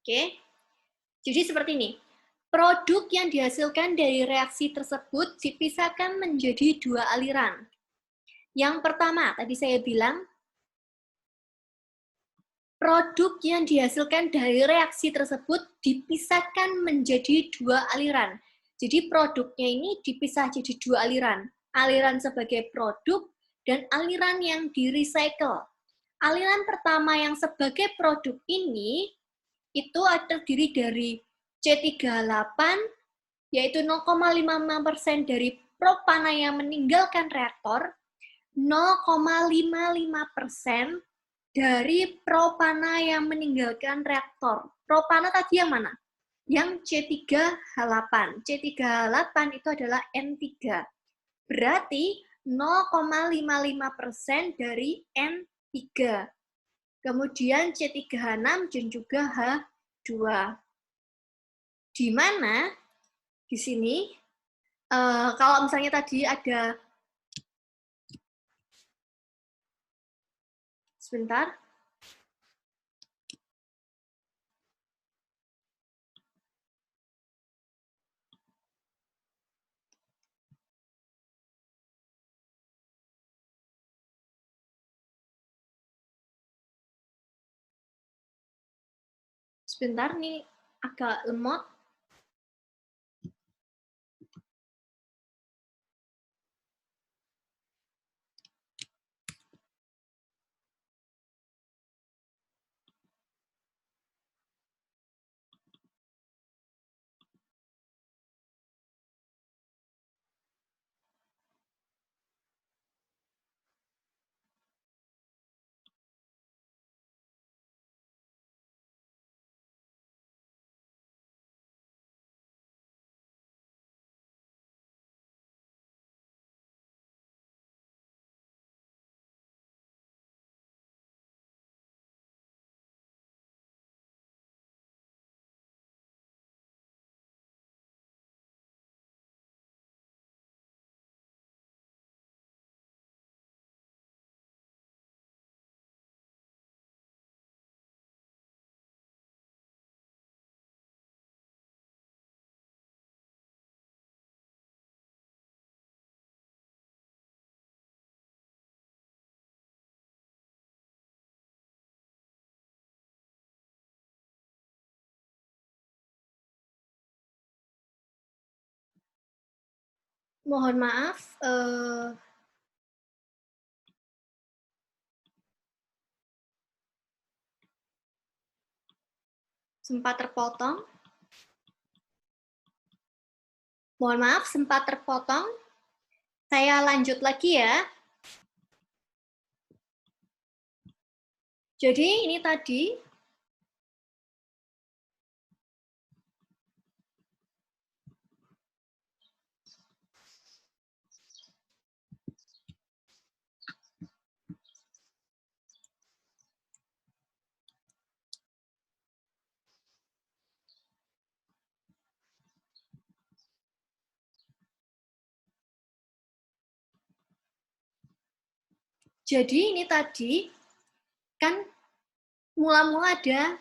Oke. Jadi seperti ini. Produk yang dihasilkan dari reaksi tersebut dipisahkan menjadi dua aliran. Yang pertama, tadi saya bilang, produk yang dihasilkan dari reaksi tersebut dipisahkan menjadi dua aliran. Jadi produknya ini dipisah jadi dua aliran. Aliran sebagai produk dan aliran yang di-recycle. Aliran pertama yang sebagai produk ini itu terdiri dari C38, yaitu 0,55% dari propana yang meninggalkan reaktor, 0,55% dari propana yang meninggalkan reaktor. Propana tadi yang mana? Yang C3H8. C3H8 itu adalah N3. Berarti 0,55% dari N3. Kemudian C3H6 dan juga H2. Di mana di sini kalau misalnya tadi ada sebentar. Sebentar nih agak lemot. Mohon maaf, sempat terpotong. Mohon maaf, sempat terpotong. Saya lanjut lagi ya. Jadi ini tadi kan mula-mula ada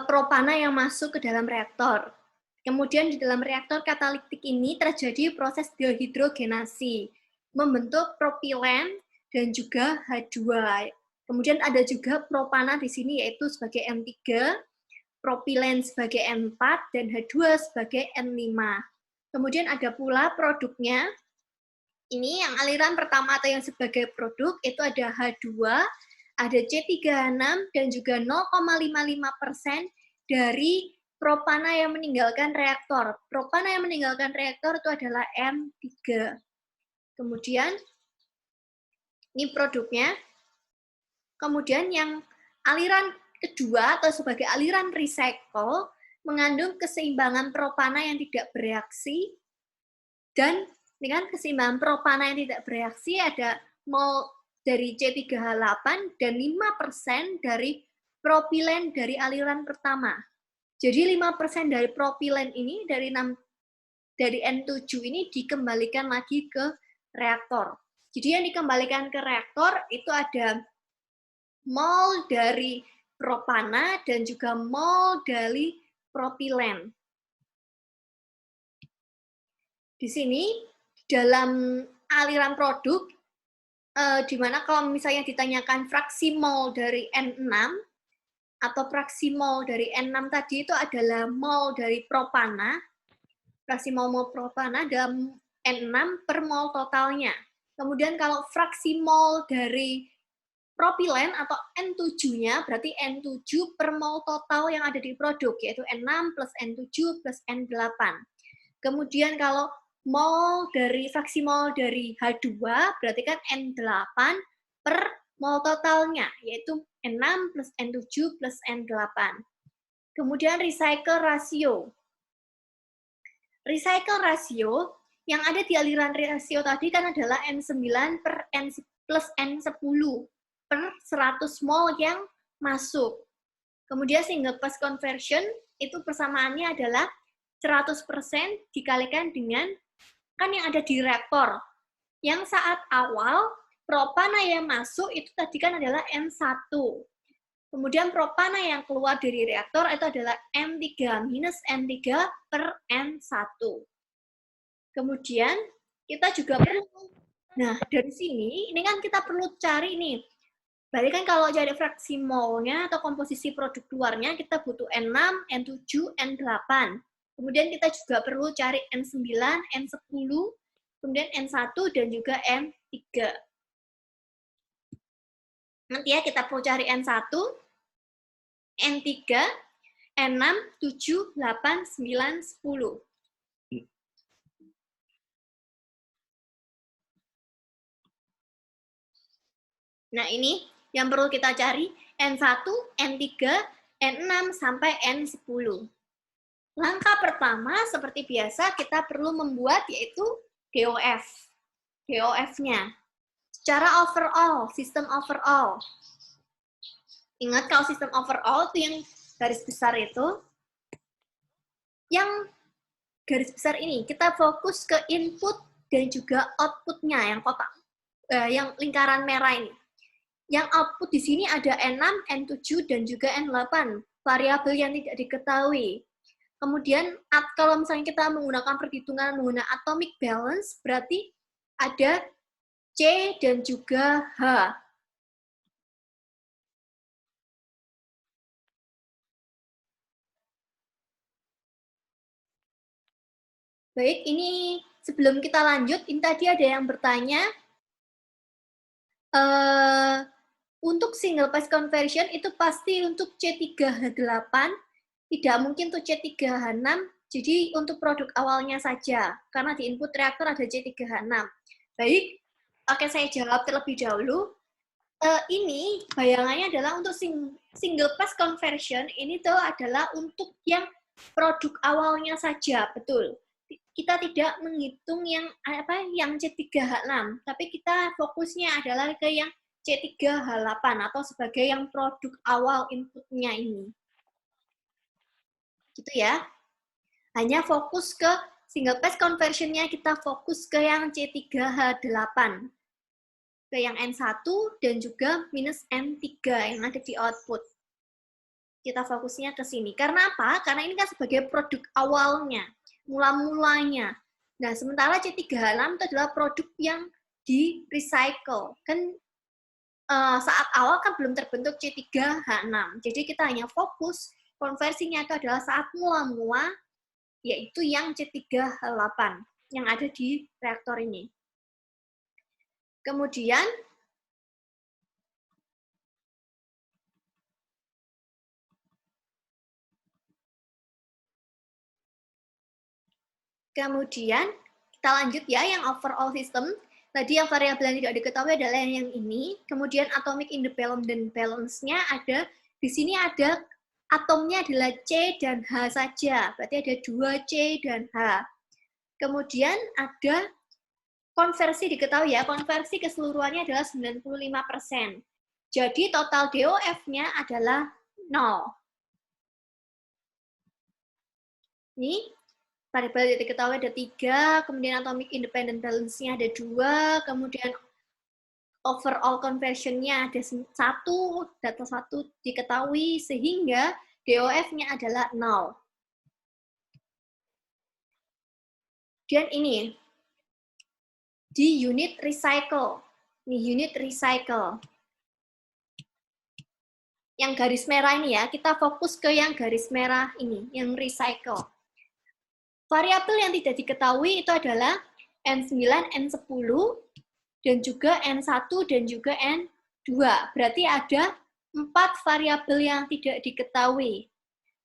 propana yang masuk ke dalam reaktor. Kemudian di dalam reaktor katalitik ini terjadi proses dehidrogenasi, membentuk propilen dan juga H2. Kemudian ada juga propana di sini yaitu sebagai N3, propilen sebagai N4, dan H2 sebagai N5. Kemudian ada pula produknya. Ini yang aliran pertama atau yang sebagai produk itu ada H2, ada C3H6, dan juga 0,55% dari propana yang meninggalkan reaktor. Propana yang meninggalkan reaktor itu adalah N3. Kemudian, ini produknya. Kemudian yang aliran kedua atau sebagai aliran recycle mengandung keseimbangan propana yang tidak bereaksi, dan ini kan keseimbangan propana yang tidak bereaksi ada mol dari C3H8 dan 5% dari propilen dari aliran pertama. Jadi 5% dari propilen ini dari N7 ini dikembalikan lagi ke reaktor. Jadi yang dikembalikan ke reaktor itu ada mol dari propana dan juga mol dari propilen. Di sini dalam aliran produk, di mana kalau misalnya ditanyakan fraksi mol dari N6 atau fraksi mol dari N6 tadi itu adalah mol dari propana, fraksi mol propana dalam N6 per mol totalnya. Kemudian kalau fraksi mol dari propilen atau N7-nya berarti N7 per mol total yang ada di produk, yaitu N6 plus N7 plus N8. Kemudian kalau fraksi mol dari H2 berarti kan N8 per mol totalnya, yaitu N6 plus N7 plus N8. Kemudian recycle ratio. Recycle ratio yang ada di aliran rasio tadi kan adalah N9 per N plus N10 per 100 mol yang masuk. Kemudian single pass conversion itu persamaannya adalah 100% dikalikan dengan kan yang ada di reaktor. Yang saat awal propana yang masuk itu tadi kan adalah N1. Kemudian propana yang keluar dari reaktor itu adalah N3 minus N3 per N1. Kemudian kita juga perlu, nah dari sini ini kan kita perlu cari nih, berarti kan kalau cari fraksi molnya atau komposisi produk luarnya kita butuh N6, N7, N8. Kemudian kita juga perlu cari N9, N10, kemudian N1 dan juga N3. Nanti ya kita perlu cari N1, N3, N6, 7, 8, 9, 10. Nah, ini yang perlu kita cari N1, N3, N6, sampai N10. Langkah pertama, seperti biasa, kita perlu membuat yaitu DOF. DOF-nya. Secara overall, sistem overall. Ingat kalau sistem overall itu yang garis besar itu, yang garis besar ini, kita fokus ke input dan juga output-nya, yang kotak, yang lingkaran merah ini. Yang output di sini ada N6, N7, dan juga N8, variabel yang tidak diketahui. Kemudian, kalau misalnya kita menggunakan perhitungan menggunakan atomic balance, berarti ada C dan juga H. Baik, ini sebelum kita lanjut, ini tadi ada yang bertanya, untuk single pass conversion itu pasti untuk C3H8, tidak mungkin untuk C3H6, jadi untuk produk awalnya saja, karena di input reaktor ada C3H6. Baik, oke saya jawab terlebih dahulu. Ini bayangannya adalah untuk single pass conversion, ini tuh adalah untuk yang produk awalnya saja, betul. Kita tidak menghitung yang C3H6, tapi kita fokusnya adalah ke yang C3H8 atau sebagai yang produk awal inputnya ini. Gitu ya. Hanya fokus ke single pass conversion-nya kita fokus ke yang C3H8. Ke yang N1 dan juga minus N3 yang ada di output. Kita fokusnya ke sini. Karena apa? Karena ini kan sebagai produk awalnya, mula-mulanya. Nah, sementara C3H6 itu adalah produk yang di recycle. Kan saat awal kan belum terbentuk C3H6. Jadi kita hanya fokus konversinya itu adalah saat mula-mula, yaitu yang C3H8 yang ada di reaktor ini. Kemudian kita lanjut ya yang overall system. Tadi yang variabel yang tidak diketahui adalah yang ini. Kemudian atomic independent dan balance-nya ada. Di sini ada atomnya adalah C dan H saja. Berarti ada 2 C dan H. Kemudian ada konversi diketahui ya. Konversi keseluruhannya adalah 95%. Jadi total DOF-nya adalah 0. Ini variabel yang diketahui ada 3, kemudian atomic independent balance-nya ada 2, kemudian overall conversion-nya ada data satu diketahui, sehingga DOF-nya adalah 0. Dan ini, di unit recycle. Ini unit recycle. Yang garis merah ini ya, kita fokus ke yang garis merah ini, yang recycle. Variabel yang tidak diketahui itu adalah N9, N10, dan juga N1 dan juga N2. Berarti ada 4 variabel yang tidak diketahui.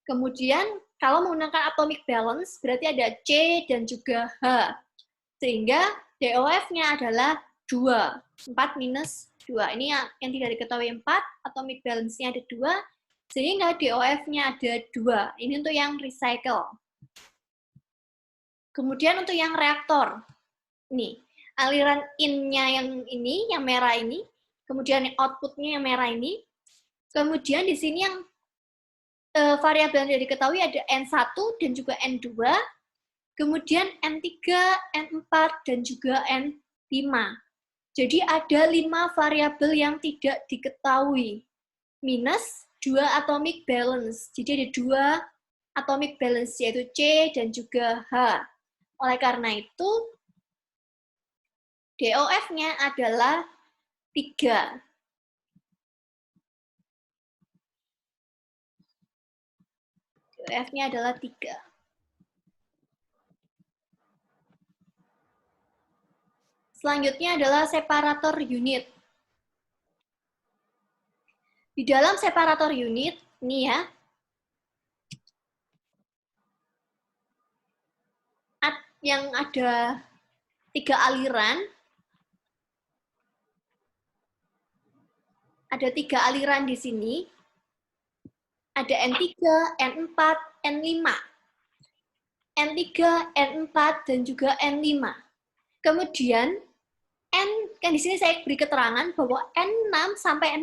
Kemudian, kalau menggunakan atomic balance, berarti ada C dan juga H. Sehingga DOF-nya adalah 2. 4 minus 2. Ini yang tidak diketahui 4, atomic balance-nya ada 2, sehingga DOF-nya ada 2. Ini untuk yang recycle. Kemudian untuk yang reaktor, nih, aliran in-nya yang ini, yang merah ini, kemudian output-nya yang merah ini, kemudian di sini yang variabel yang diketahui ada N1 dan juga N2, kemudian N3, N4, dan juga N5. Jadi ada 5 variabel yang tidak diketahui, minus 2 atomic balance. Jadi ada 2 atomic balance, yaitu C dan juga H. Oleh karena itu, DOF-nya adalah 3. DOF-nya adalah 3. Selanjutnya adalah separator unit. Di dalam separator unit, ini ya, yang ada 3 aliran. Ada 3 aliran di sini. Ada N3, N4, N5. N3, N4, dan juga N5. Kemudian, kan di sini saya beri keterangan bahwa N6 sampai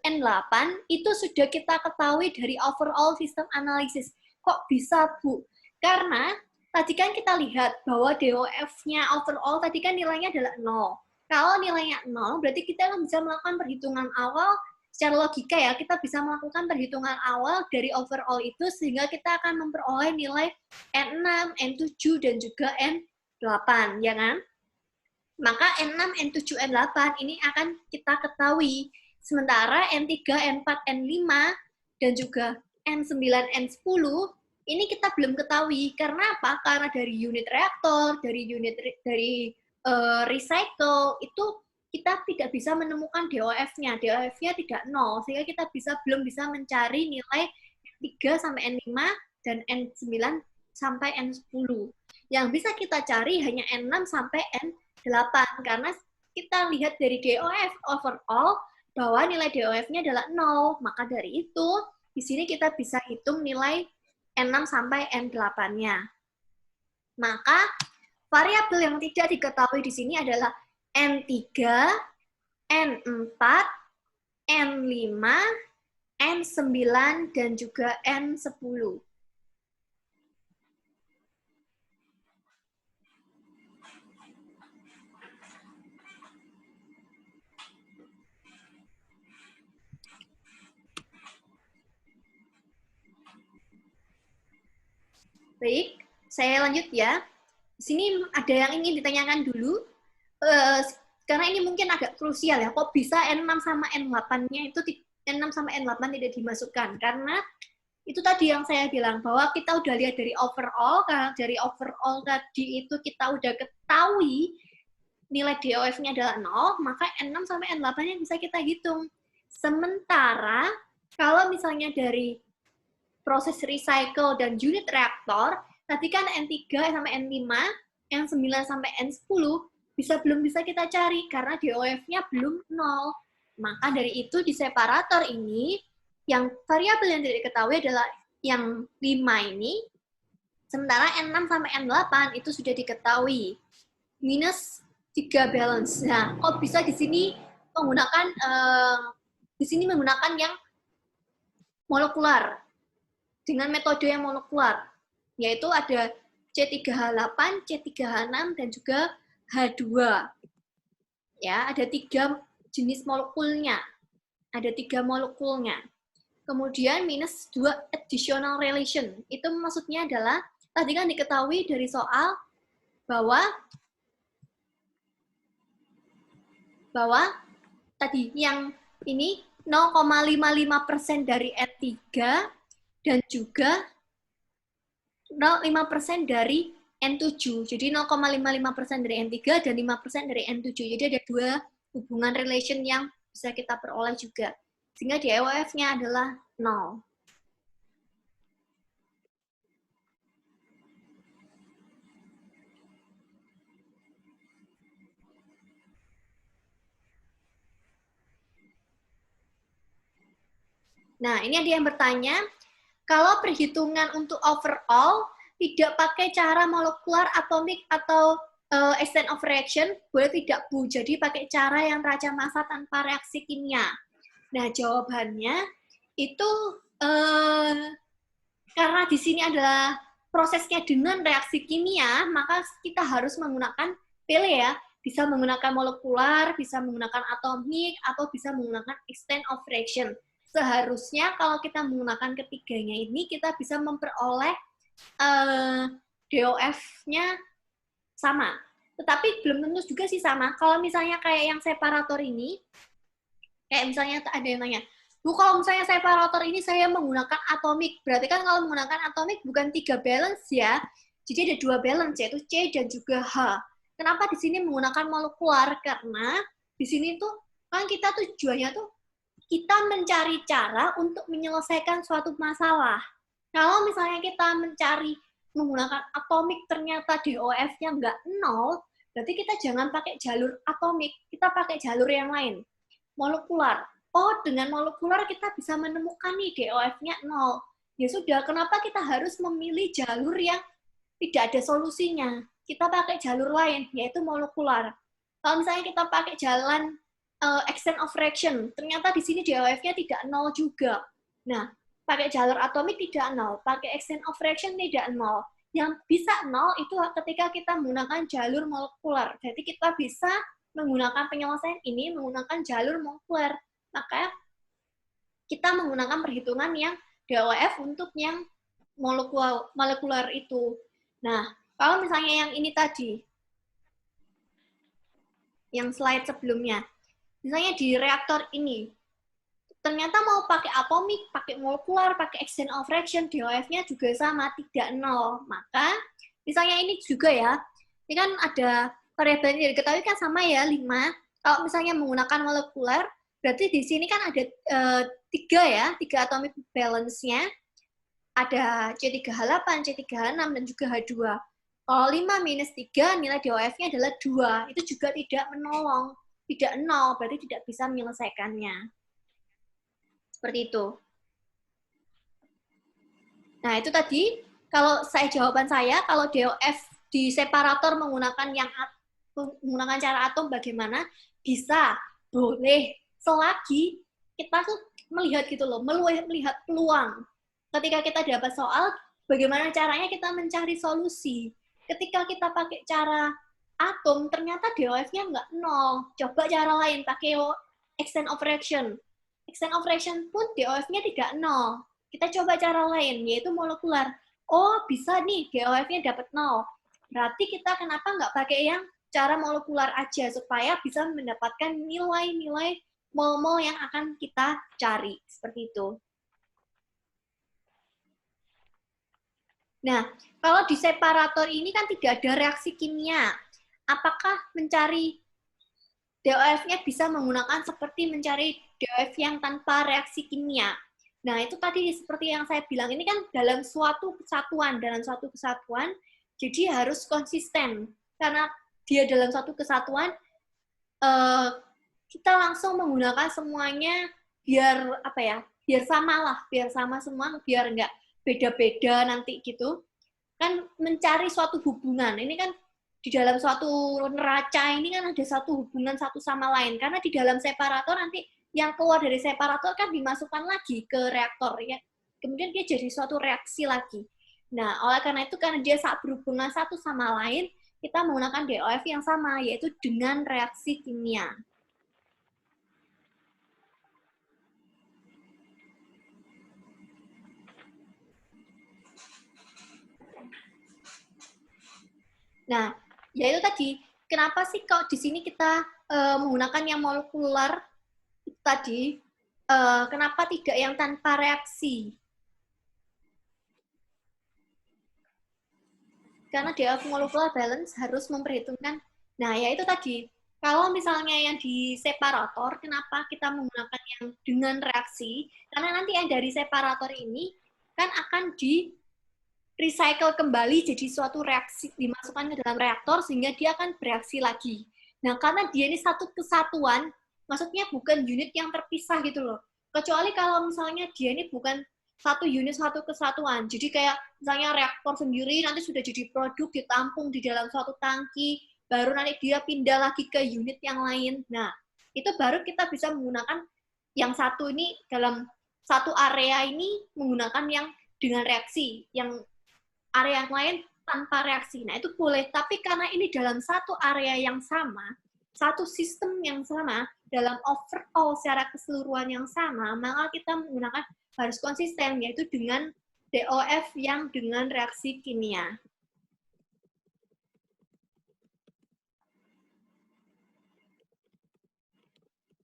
N8 itu sudah kita ketahui dari overall system analysis. Kok bisa, Bu? Karena tadi kan kita lihat bahwa DOF-nya overall tadi kan nilainya adalah 0. Kalau nilainya 0, berarti kita bisa melakukan perhitungan awal secara logika ya, kita bisa melakukan perhitungan awal dari overall itu sehingga kita akan memperoleh nilai N6, N7, dan juga N8, ya kan? Maka N6, N7, N8 ini akan kita ketahui. Sementara N3, N4, N5, dan juga N9, N10, ini kita belum ketahui. Karena apa? Karena dari unit reaktor, dari recycle, itu kita tidak bisa menemukan DOF-nya. DOF-nya tidak 0, sehingga kita belum bisa mencari nilai N3 sampai N5 dan N9 sampai N10. Yang bisa kita cari hanya N6 sampai N8, karena kita lihat dari DOF overall bahwa nilai DOF-nya adalah 0. Maka dari itu, di sini kita bisa hitung nilai N6 sampai N8-nya. Maka variabel yang tidak diketahui di sini adalah N3, N4, N5, N9, dan juga N10. Baik, saya lanjut ya. Di sini ada yang ingin ditanyakan dulu, karena ini mungkin agak krusial ya, kok bisa N6 sama N8-nya itu N6 sama N8 tidak dimasukkan, karena itu tadi yang saya bilang, bahwa kita udah lihat dari overall, karena dari overall tadi itu kita udah ketahui nilai DOF-nya adalah 0, maka N6 sampai N8-nya bisa kita hitung. Sementara, kalau misalnya dari proses recycle dan unit reaktor, tadi kan N3 sampai N5, N9 sampai N10, belum bisa kita cari, karena DOF-nya belum 0. Maka dari itu, di separator ini, yang variabel yang tidak diketahui adalah yang 5 ini, sementara N6 sampai N8 itu sudah diketahui. Minus 3 balance. Nah, kok bisa di sini menggunakan yang molekular, dengan metode yang molekular, yaitu ada C3H8, C3H6, dan juga H2. Ya, ada 3 jenis molekulnya. Ada 3 molekulnya. Kemudian minus 2 additional relation. Itu maksudnya adalah, tadi kan diketahui dari soal bahwa tadi yang ini 0,55% dari N3 dan juga 0,5% dari N7. Jadi 0,55% dari N3 dan 5% dari N7. Jadi ada 2 hubungan relation yang bisa kita peroleh juga. Sehingga DOF-nya adalah 0. Nah, ini ada yang bertanya, kalau perhitungan untuk overall tidak pakai cara molekular, atomik, atau extent of reaction, boleh tidak, Bu? Jadi pakai cara yang raja massa tanpa reaksi kimia. Nah, jawabannya itu karena di sini adalah prosesnya dengan reaksi kimia, maka kita harus menggunakan pilih ya, bisa menggunakan molekular, bisa menggunakan atomik, atau bisa menggunakan extent of reaction. Seharusnya kalau kita menggunakan ketiganya ini, kita bisa memperoleh DOF-nya sama. Tetapi belum tentu juga sih sama. Kalau misalnya kayak yang separator ini, kayak misalnya ada yang nanya, Bu, kalau misalnya separator ini saya menggunakan atomik, berarti kan kalau menggunakan atomik bukan 3 balance ya, jadi ada 2 balance, yaitu C dan juga H. Kenapa di sini menggunakan molekular? Karena di sini tuh kan kita tujuannya tuh kita mencari cara untuk menyelesaikan suatu masalah. Kalau misalnya kita mencari menggunakan atomik ternyata DOF-nya nggak 0, berarti kita jangan pakai jalur atomik, kita pakai jalur yang lain, molekular. Oh, dengan molekular kita bisa menemukan nih DOF-nya 0. Ya sudah, kenapa kita harus memilih jalur yang tidak ada solusinya? Kita pakai jalur lain, yaitu molekular. Kalau misalnya kita pakai jalan extent of reaction, ternyata di sini DOF-nya tidak 0 juga. Nah, pakai jalur atomik tidak 0, pakai extent of reaction tidak 0. Yang bisa 0 itu ketika kita menggunakan jalur molekular. Jadi kita bisa menggunakan penyelesaian ini menggunakan jalur molekular. Maka kita menggunakan perhitungan yang DOF untuk yang molekular itu. Nah, kalau misalnya yang ini tadi, yang slide sebelumnya, misalnya di reaktor ini, ternyata mau pakai atomik, pakai molekular, pakai extent of reaction, DOF-nya juga sama, tidak 0. Maka, misalnya ini juga ya, ini kan ada variabel yang diketahui kan sama ya, 5. Kalau misalnya menggunakan molekular, berarti di sini kan ada 3 ya, 3 atomic balance-nya. Ada C3H8, C3H6, dan juga H2. Kalau 5 minus 3, nilai DOF-nya adalah 2. Itu juga tidak menolong. Tidak 0, berarti tidak bisa menyelesaikannya. Seperti itu. Nah, itu tadi, kalau jawaban saya, kalau DOF di separator menggunakan cara atom bagaimana, bisa, boleh, selagi kita tuh melihat gitu loh, melihat peluang. Ketika kita dapat soal, bagaimana caranya kita mencari solusi. Ketika kita pakai cara atom, ternyata DOF-nya nggak 0. Coba cara lain, pakai extent of reaction. Extent of reaction pun DOF-nya tidak 0. Kita coba cara lain, yaitu molekular. Oh, bisa nih, DOF-nya dapat 0. Berarti kita kenapa nggak pakai yang cara molekular aja, supaya bisa mendapatkan nilai-nilai mol-mol yang akan kita cari. Seperti itu. Nah, kalau di separator ini kan tidak ada reaksi kimia. Apakah mencari DOF-nya bisa menggunakan seperti mencari DOF yang tanpa reaksi kimia? Nah, itu tadi seperti yang saya bilang, ini kan dalam suatu kesatuan, jadi harus konsisten. Karena dia dalam suatu kesatuan, kita langsung menggunakan semuanya biar apa ya, biar sama lah, biar sama semua, biar nggak beda-beda nanti gitu. Kan mencari suatu hubungan, ini kan di dalam suatu neraca ini kan ada satu hubungan satu sama lain, karena di dalam separator nanti yang keluar dari separator kan dimasukkan lagi ke reaktor ya, kemudian dia jadi suatu reaksi lagi. Nah, oleh karena itu karena dia berhubungan satu sama lain, kita menggunakan DOF yang sama, yaitu dengan reaksi kimia. Nah, ya itu tadi, kenapa sih kalau di sini kita menggunakan yang molekular tadi, kenapa tidak yang tanpa reaksi? Karena DOF molecular balance harus memperhitungkan, nah ya itu tadi, kalau misalnya yang di separator, kenapa kita menggunakan yang dengan reaksi? Karena nanti yang dari separator ini kan akan di recycle kembali jadi suatu reaksi, dimasukkan ke dalam reaktor sehingga dia akan bereaksi lagi. Nah, karena dia ini satu kesatuan, maksudnya bukan unit yang terpisah gitu loh. Kecuali kalau misalnya dia ini bukan satu unit, satu kesatuan. Jadi kayak misalnya reaktor sendiri nanti sudah jadi produk ditampung di dalam suatu tangki, baru nanti dia pindah lagi ke unit yang lain. Nah, itu baru kita bisa menggunakan yang satu ini dalam satu area ini menggunakan yang dengan reaksi, yang area yang lain tanpa reaksi. Nah, itu boleh. Tapi karena ini dalam satu area yang sama, satu sistem yang sama, dalam overall secara keseluruhan yang sama, maka kita menggunakan harus konsisten, yaitu dengan DOF yang dengan reaksi kimia.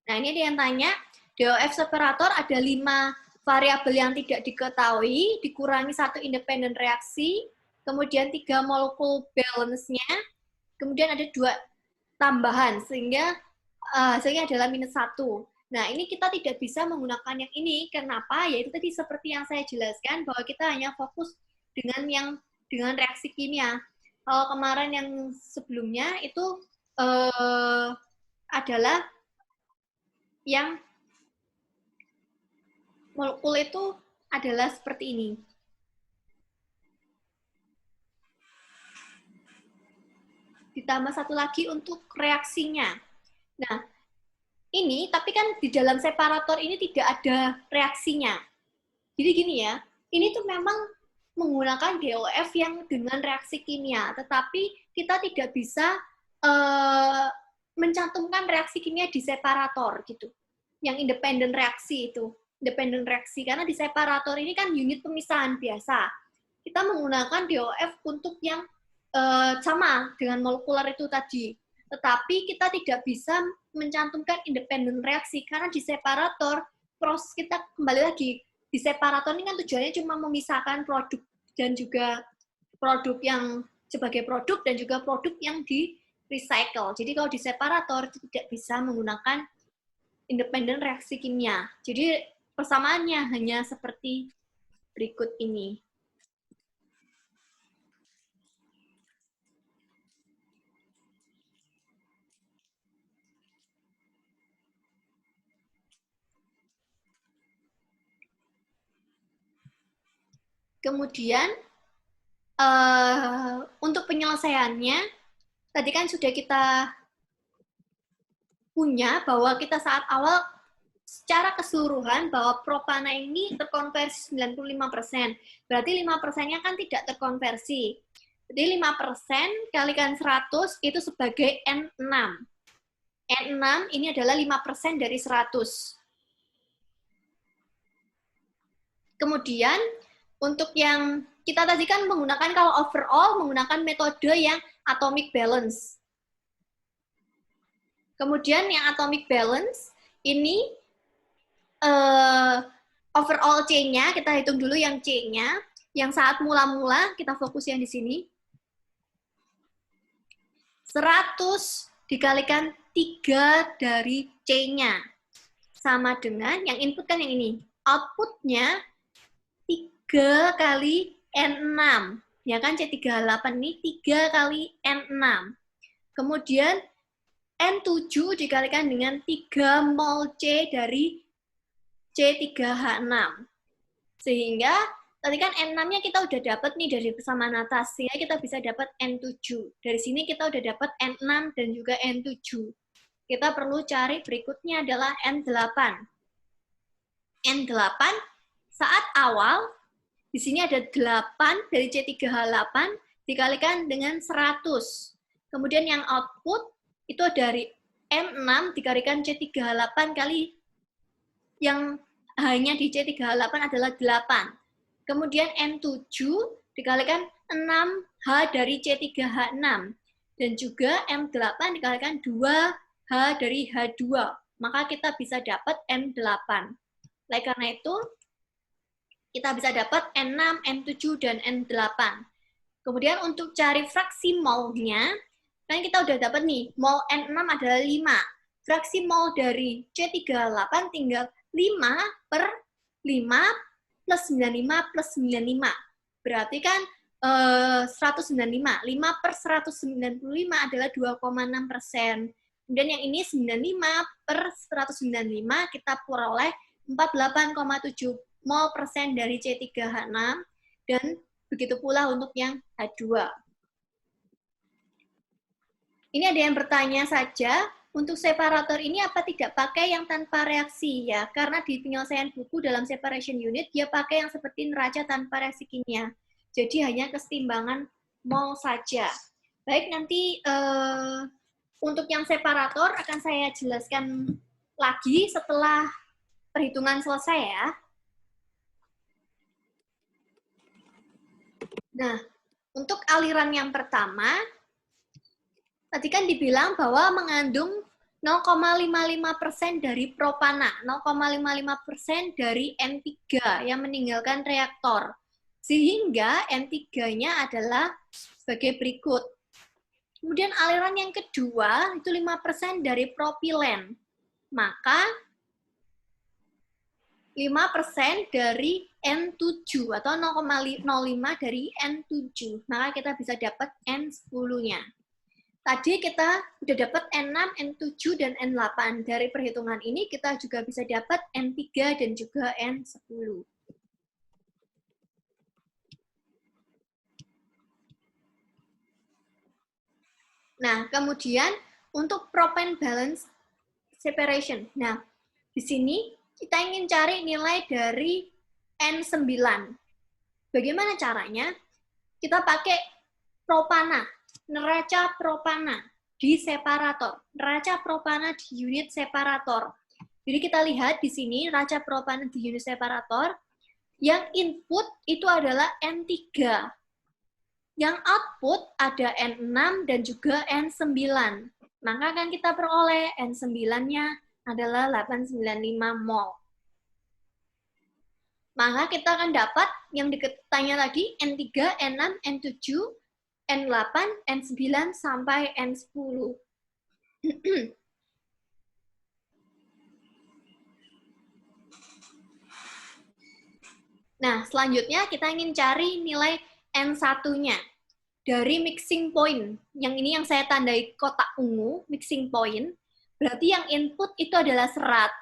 Nah, ini dia yang tanya, DOF separator ada 5 variabel yang tidak diketahui, dikurangi 1 independen reaksi, kemudian 3 molekul balance-nya, kemudian ada 2 tambahan, sehingga hasilnya adalah -1. Nah, ini kita tidak bisa menggunakan yang ini. Kenapa? Yaitu tadi seperti yang saya jelaskan, bahwa kita hanya fokus dengan yang dengan reaksi kimia. Kalau kemarin yang sebelumnya itu adalah yang molekul itu adalah seperti ini. Ditambah satu lagi untuk reaksinya. Nah, ini, tapi kan di dalam separator ini tidak ada reaksinya. Jadi gini ya, ini tuh memang menggunakan DOF yang dengan reaksi kimia, tetapi kita tidak bisa mencantumkan reaksi kimia di separator gitu. Yang independen reaksi itu, independen reaksi, karena di separator ini kan unit pemisahan biasa. Kita menggunakan DOF untuk yang sama dengan molekular itu tadi. Tetapi kita tidak bisa mencantumkan independen reaksi karena di separator proses kita kembali lagi di separator ini kan tujuannya cuma memisahkan produk dan juga produk yang sebagai produk dan juga produk yang di recycle. Jadi kalau di separator tidak bisa menggunakan independen reaksi kimia. Jadi persamaannya hanya seperti berikut ini. Kemudian untuk penyelesaiannya, tadi kan sudah kita punya bahwa kita saat awal secara keseluruhan bahwa propana ini terkonversi 95%. Berarti 5%-nya kan tidak terkonversi. Jadi 5% kalikan 100 itu sebagai N6. N6 ini adalah 5% dari 100. Kemudian untuk yang kita tadi kan menggunakan kalau overall menggunakan metode yang atomic balance. Kemudian yang atomic balance ini overall C-nya, kita hitung dulu yang C-nya. Yang saat mula-mula kita fokus yang di sini. 100 dikalikan 3 dari C-nya. Sama dengan yang input kan yang ini. Outputnya 3 kali N6. Ya kan, C38 ini 3 kali N6. Kemudian N7 dikalikan dengan 3 mol C dari C3H6. Sehingga tadi kan N6-nya kita udah dapat nih dari persamaan atas. Sehingga kita bisa dapat N7. Dari sini kita udah dapat N6 dan juga N7. Kita perlu cari berikutnya adalah N8. N8 saat awal di sini ada 8 dari C3H8 dikalikan dengan 100. Kemudian yang output itu dari N6 dikalikan C3H8 kali yang hanya di C3H8 adalah 8. Kemudian N7 dikalikan 6H dari C3H6. Dan juga M8 dikalikan 2H dari H2. Maka kita bisa dapat N8. Oleh karena itu, kita bisa dapat N6, N7, dan N8. Kemudian untuk cari fraksi molnya, kan kita udah dapat nih, mol N6 adalah 5. Fraksi mol dari C38 tinggal 5 per 5 plus 95 plus 95. Berarti kan 195. 5 per 195 adalah 2,6%. Kemudian yang ini 95 per 195 kita peroleh 48,7 mol persen dari C3H6. Dan begitu pula untuk yang H2. Ini ada yang bertanya saja, untuk separator ini apa tidak pakai yang tanpa reaksi ya? Karena di penyelesaian buku dalam separation unit, dia pakai yang seperti neraca tanpa reaksi kimia. Jadi hanya kesetimbangan mol saja. Baik, nanti untuk yang separator akan saya jelaskan lagi setelah perhitungan selesai ya. Nah, untuk aliran yang pertama, tadi kan dibilang bahwa mengandung 0,55% dari propana, 0,55% dari N3 yang meninggalkan reaktor. Sehingga N3-nya adalah sebagai berikut. Kemudian aliran yang kedua, itu 5% dari propilen. Maka 5% dari N7 atau 0,05 dari N7. Maka kita bisa dapat N10-nya. Tadi kita sudah dapat N6, N7, dan N8. Dari perhitungan ini kita juga bisa dapat N3 dan juga N10. Nah, kemudian untuk propane balance separation. Nah, di sini kita ingin cari nilai dari N9. Bagaimana caranya? Kita pakai propana, neraca propana di separator. Neraca propana di unit separator. Jadi kita lihat di sini neraca propana di unit separator. Yang input itu adalah N3. Yang output ada N6 dan juga N9. Maka akan kita peroleh N9-nya adalah 895 mol. Maka kita akan dapat yang ditanya tadi N3, N6, N7, N8, N9, sampai N10. Nah, selanjutnya kita ingin cari nilai N1-nya. Dari mixing point, yang ini yang saya tandai kotak ungu, mixing point, berarti yang input itu adalah 100.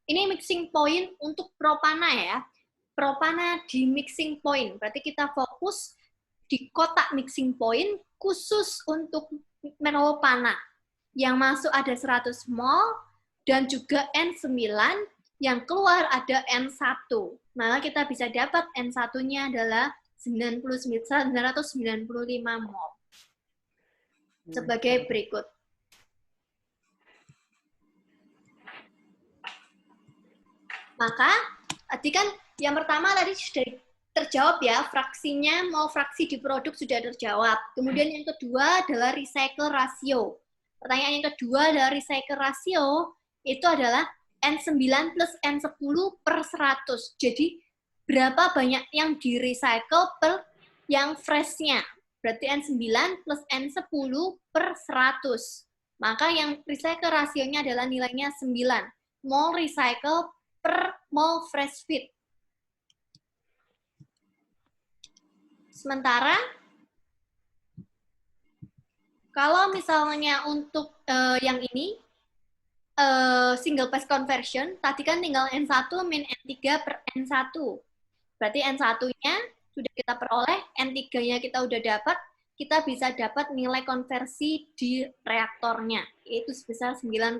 Ini mixing point untuk propana ya. Propana di mixing point, berarti kita fokus di kotak mixing point khusus untuk propana. Yang masuk ada 100 mol, dan juga N9, yang keluar ada N1. Maka kita bisa dapat N1-nya adalah 995 mol. Sebagai berikut. Maka, tadi kan yang pertama tadi sudah terjawab ya, fraksinya mau fraksi di produk sudah terjawab. Kemudian yang kedua adalah recycle ratio. Pertanyaan yang kedua adalah recycle ratio, itu adalah N9 plus N10 per 100. Jadi, berapa banyak yang di-recycle per yang fresh-nya. Berarti N9 plus N10 per 100. Maka yang recycle rasionya adalah nilainya 9. Mol recycle per mol fresh feed. Sementara, kalau misalnya untuk yang ini, single phase conversion, tadi kan tinggal N1 min N3 per N1. Berarti N1-nya sudah kita peroleh, N3-nya kita udah dapat, kita bisa dapat nilai konversi di reaktornya, yaitu sebesar 9,6%.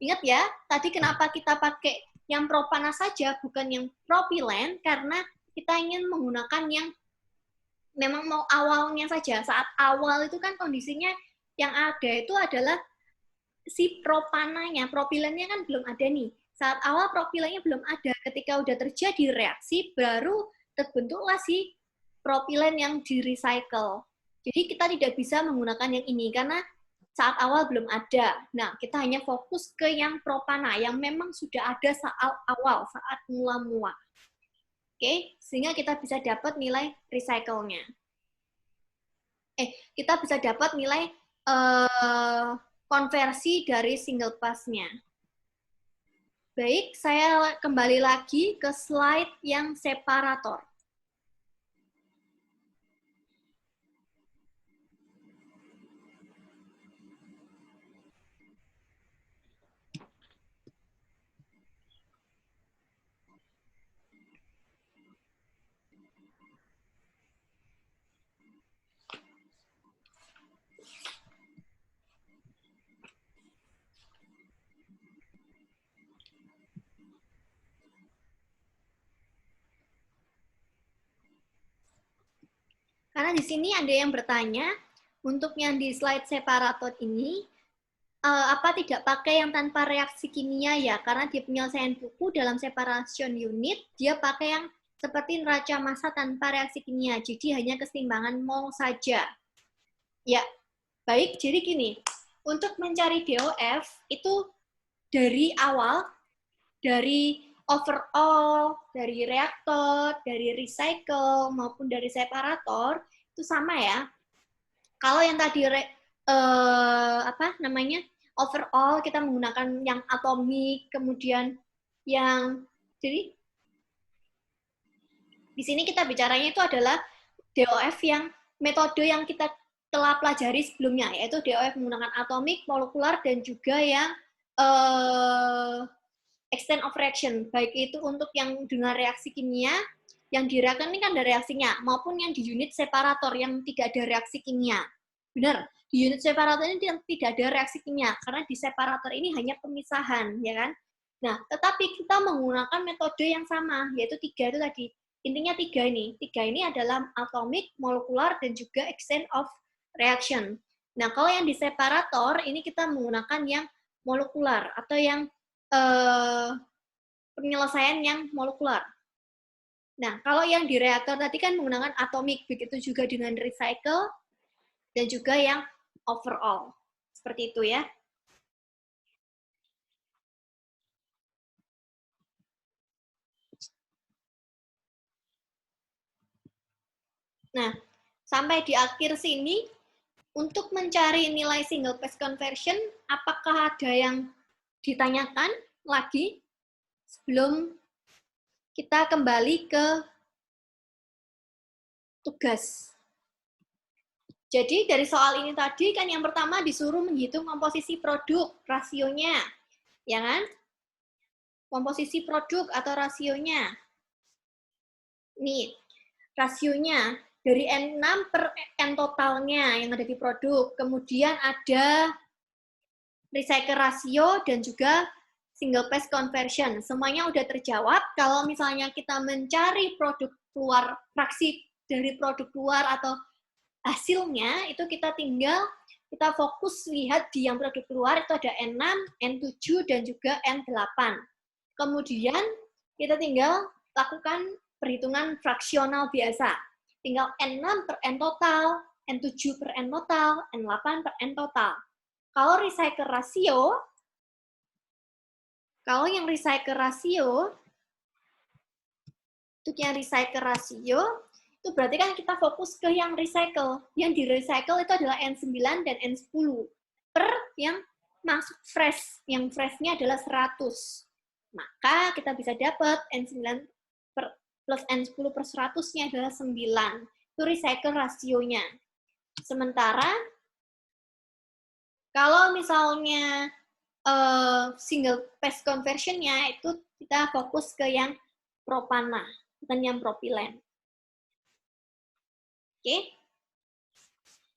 Ingat ya, tadi kenapa kita pakai yang propana saja, bukan yang propilen, karena kita ingin menggunakan yang memang mau awalnya saja. Saat awal itu kan kondisinya yang ada itu adalah si propananya, propilennya kan belum ada nih. Saat awal propilennya belum ada, ketika udah terjadi reaksi, baru terbentuklah si propilen yang di-recycle. Jadi kita tidak bisa menggunakan yang ini karena saat awal belum ada. Nah, kita hanya fokus ke yang propana, yang memang sudah ada saat awal, saat mula-mula. Oke, sehingga kita bisa dapat nilai recycle-nya. Kita bisa dapat nilai konversi dari single pass-nya. Baik, saya kembali lagi ke slide yang separator. Karena di sini ada yang bertanya, untuk yang di slide separator ini, apa tidak pakai yang tanpa reaksi kimia ya? Karena di penyelesaian buku dalam separation unit, dia pakai yang seperti neraca massa tanpa reaksi kimia, jadi hanya keseimbangan mol saja. Ya, baik, jadi gini, untuk mencari DOF, itu dari awal, dari overall, dari reaktor, dari recycle, maupun dari separator, itu sama ya. Kalau yang tadi overall kita menggunakan yang atomik, kemudian yang jadi di sini kita bicaranya itu adalah DOF yang metode yang kita telah pelajari sebelumnya, yaitu DOF menggunakan atomik, molekular, dan juga yang extent of reaction, baik itu untuk yang dengan reaksi kimia, yang di reaktor ini kan ada reaksinya, maupun yang di unit separator yang tidak ada reaksi kimia. Benar, di unit separator ini tidak ada reaksi kimia, karena di separator ini hanya pemisahan, ya kan? Nah, tetapi kita menggunakan metode yang sama, yaitu 3 itu tadi. Intinya 3 ini. 3 ini adalah atomic, molekular, dan juga extent of reaction. Nah, kalau yang di separator, ini kita menggunakan yang molekular, atau yang penyelesaian yang molekular. Nah, kalau yang di reaktor tadi kan menggunakan atomik, begitu juga dengan recycle, dan juga yang overall. Seperti itu ya. Nah, sampai di akhir sini, untuk mencari nilai single phase conversion, apakah ada yang ditanyakan lagi sebelum kita kembali ke tugas? Jadi dari soal ini tadi kan yang pertama disuruh menghitung komposisi produk, rasionya, ya kan? Komposisi produk atau rasionya. Nih, rasionya dari N6 per N totalnya yang ada di produk. Kemudian ada recycle rasio dan juga single phase conversion. Semuanya udah terjawab. Kalau misalnya kita mencari produk keluar, fraksi dari produk keluar atau hasilnya, itu kita tinggal kita fokus lihat di yang produk keluar itu ada N6, N7, dan juga N8. Kemudian kita tinggal lakukan perhitungan fraksional biasa. Tinggal N6 per N total, N7 per N total, N8 per N total. Kalau recycle rasio, untuk yang recycle rasio, itu berarti kan kita fokus ke yang recycle. Yang di recycle itu adalah N9 dan N10 per yang masuk fresh. Yang freshnya adalah 100. Maka kita bisa dapat N9 plus N10 per 100-nya adalah 9. Itu recycle rasionya. Sementara, kalau misalnya single phase conversion-nya itu kita fokus ke yang propana, bukan yang propilen. Oke?